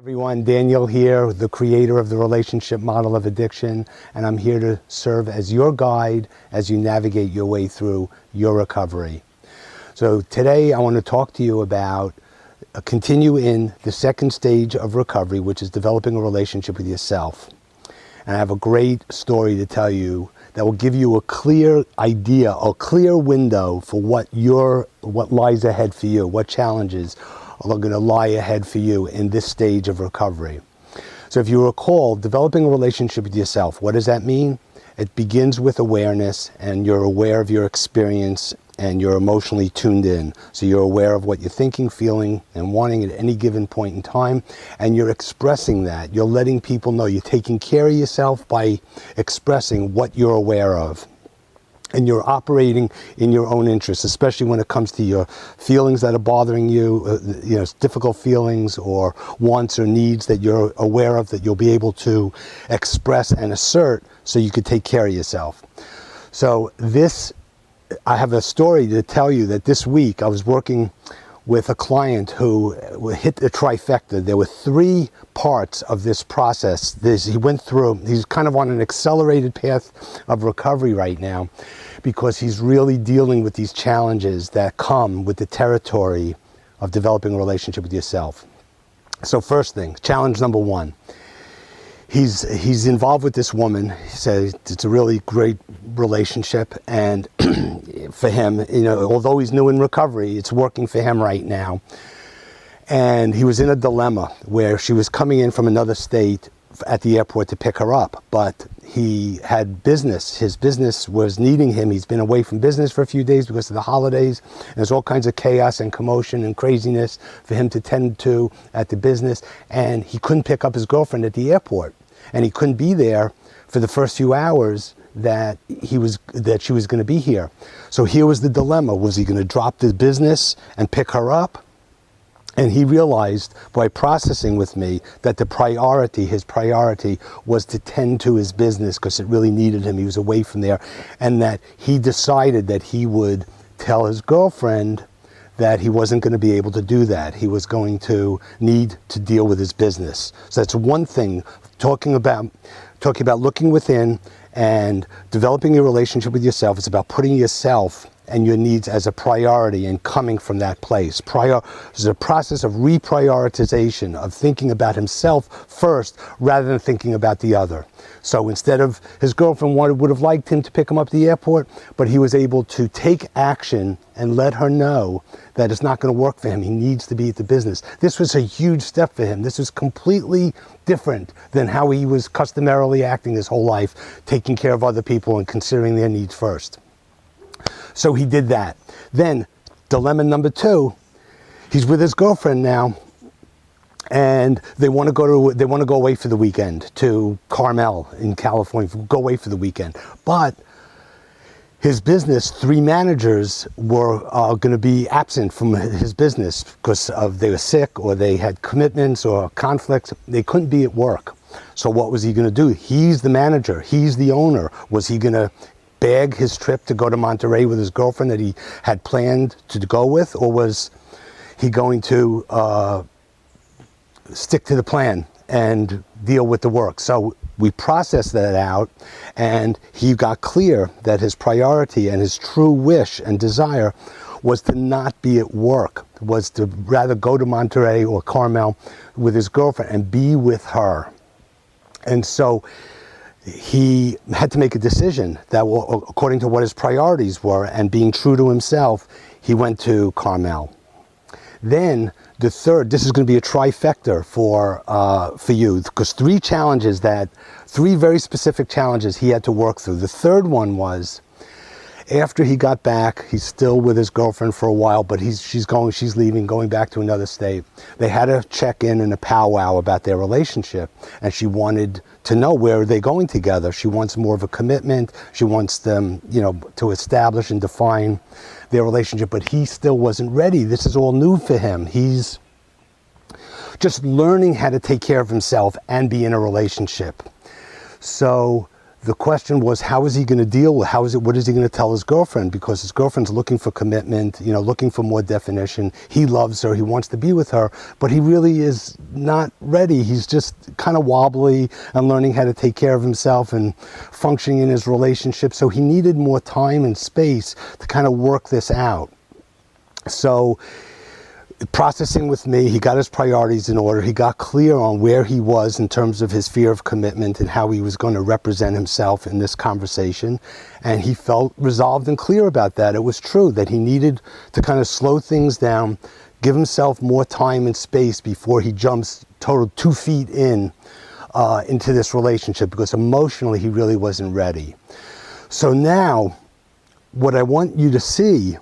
Everyone, Daniel here, the creator of the Relationship Model of Addiction, and I'm here to serve as your guide as you navigate your way through your recovery. So today I want to talk to you about continue in the second stage of recovery, which is developing a relationship with yourself. And I have a great story to tell you that will give you a clear idea, a clear window for what lies ahead for you, what challenges are going to lie ahead for you in this stage of recovery. So if you recall, developing a relationship with yourself, what does that mean? It begins with awareness, and you're aware of your experience and you're emotionally tuned in. So you're aware of what you're thinking, feeling, and wanting at any given point in time, and you're expressing that. You're letting people know you're taking care of yourself by expressing what you're aware of. And you're operating in your own interests, especially when it comes to your feelings that are bothering you, difficult feelings or wants or needs that you're aware of that you'll be able to express and assert so you could take care of yourself. So I have a story to tell you that this week I was working with a client who hit the trifecta. There were three parts of this process. He's kind of on an accelerated path of recovery right now because he's really dealing with these challenges that come with the territory of developing a relationship with yourself. So first thing, challenge number one. He's involved with this woman. He says it's a really great relationship, and for him, although he's new in recovery, it's working for him right now. And he was in a dilemma where she was coming in from another state at the airport to pick her up, but he had business. His business was needing him. He's been away from business for a few days because of the holidays. And there's all kinds of chaos and commotion and craziness for him to tend to at the business, and he couldn't pick up his girlfriend at the airport. And he couldn't be there for the first few hours that she was going to be here. So here was the dilemma. Was he going to drop the business and pick her up? And he realized by processing with me that his priority was to tend to his business because it really needed him. He was away from there. And that he decided that he would tell his girlfriend that he wasn't going to be able to do that. He was going to need to deal with his business. So that's one thing, talking about looking within and developing a relationship with yourself. It's about putting yourself and your needs as a priority and coming from that place. There's a process of reprioritization, of thinking about himself first rather than thinking about the other. So instead of his girlfriend would have liked him to pick him up at the airport, but he was able to take action and let her know that it's not going to work for him. He needs to be at the business. This was a huge step for him. This was completely different than how he was customarily acting his whole life, taking care of other people and considering their needs first. So he did that. Then, dilemma number two, he's with his girlfriend now, and they want to go away for the weekend to Carmel in California, go away for the weekend. But his business, 3 managers were going to be absent from his business because they were sick or they had commitments or conflicts. They couldn't be at work. So what was he going to do? He's the manager. He's the owner. Was he going to bag his trip to go to Monterey with his girlfriend that he had planned to go with, or was he going to stick to the plan and deal with the work? So we processed that out, and he got clear that his priority and his true wish and desire was to not be at work, was to rather go to Monterey or Carmel with his girlfriend and be with her. And so he had to make a decision that, according to what his priorities were and being true to himself, he went to Carmel. Then the third, this is going to be a trifecta for you, because 3 very specific challenges he had to work through. The third one was, after he got back, he's still with his girlfriend for a while, but she's leaving, going back to another state. They had a check-in and a powwow about their relationship, and she wanted to know where are they going together. She wants more of a commitment. She wants them, to establish and define their relationship, but he still wasn't ready. This is all new for him. He's just learning how to take care of himself and be in a relationship. So the question was, how is he going to deal with, what is he going to tell his girlfriend? Because his girlfriend's looking for commitment, you know, looking for more definition. He loves her, he wants to be with her, but he really is not ready. He's just kind of wobbly and learning how to take care of himself and functioning in his relationship. So he needed more time and space to kind of work this out. So processing with me, he got his priorities in order. He got clear on where he was in terms of his fear of commitment and how he was going to represent himself in this conversation. And he felt resolved and clear about that. It was true that he needed to kind of slow things down, give himself more time and space before he jumps total 2 feet into this relationship, because emotionally he really wasn't ready. So now what I want you to see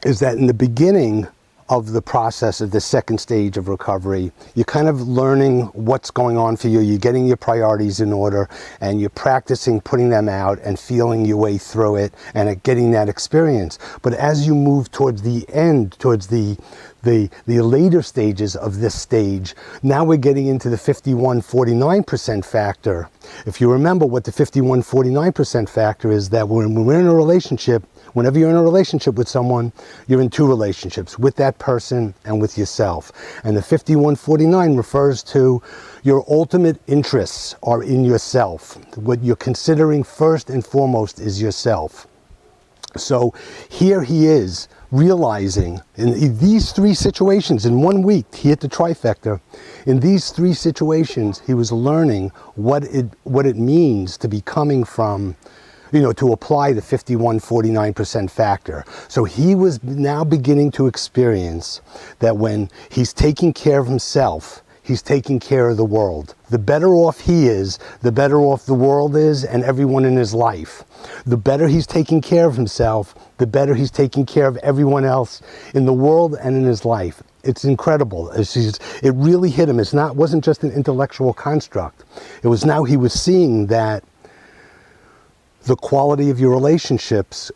is that in the beginning of the process of the second stage of recovery, you're kind of learning what's going on for you. You're getting your priorities in order, and you're practicing putting them out and feeling your way through it and getting that experience. But as you move towards the end, towards the later stages of this stage, now we're getting into the 51-49% factor. If you remember what the 51-49% factor is, that when we're in a relationship, whenever you're in a relationship with someone, you're in two relationships, with that person and with yourself. And the 51-49 refers to your ultimate interests are in yourself. What you're considering first and foremost is yourself. So here he is realizing in these three situations, in 1 week, he hit the trifecta. In these three situations, he was learning what it means to be coming from, you know, to apply the 51-49% factor. So he was now beginning to experience that when he's taking care of himself, he's taking care of the world. The better off he is, the better off the world is and everyone in his life. The better he's taking care of himself, the better he's taking care of everyone else in the world and in his life. It's incredible. It really hit him. Wasn't just an intellectual construct. It was now he was seeing that the quality of your relationships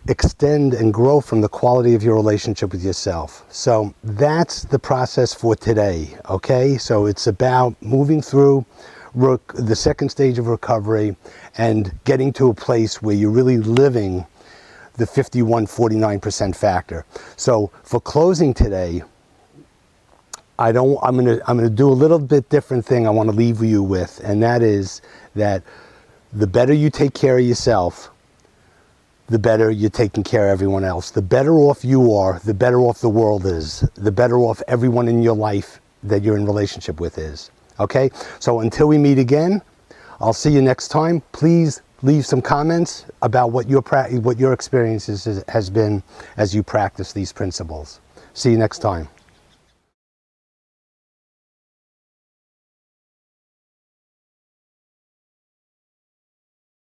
extend and grow from the quality of your relationship with yourself. So that's the process for today, okay? So it's about moving through the second stage of recovery and getting to a place where you're really living the 51-49% factor. So for closing today, I'm gonna do a little bit different thing I want to leave you with, and that is that the better you take care of yourself, the better you're taking care of everyone else. The better off you are, the better off the world is. The better off everyone in your life that you're in relationship with is. Okay? So until we meet again, I'll see you next time. Please leave some comments about what your experience has been as you practice these principles. See you next time.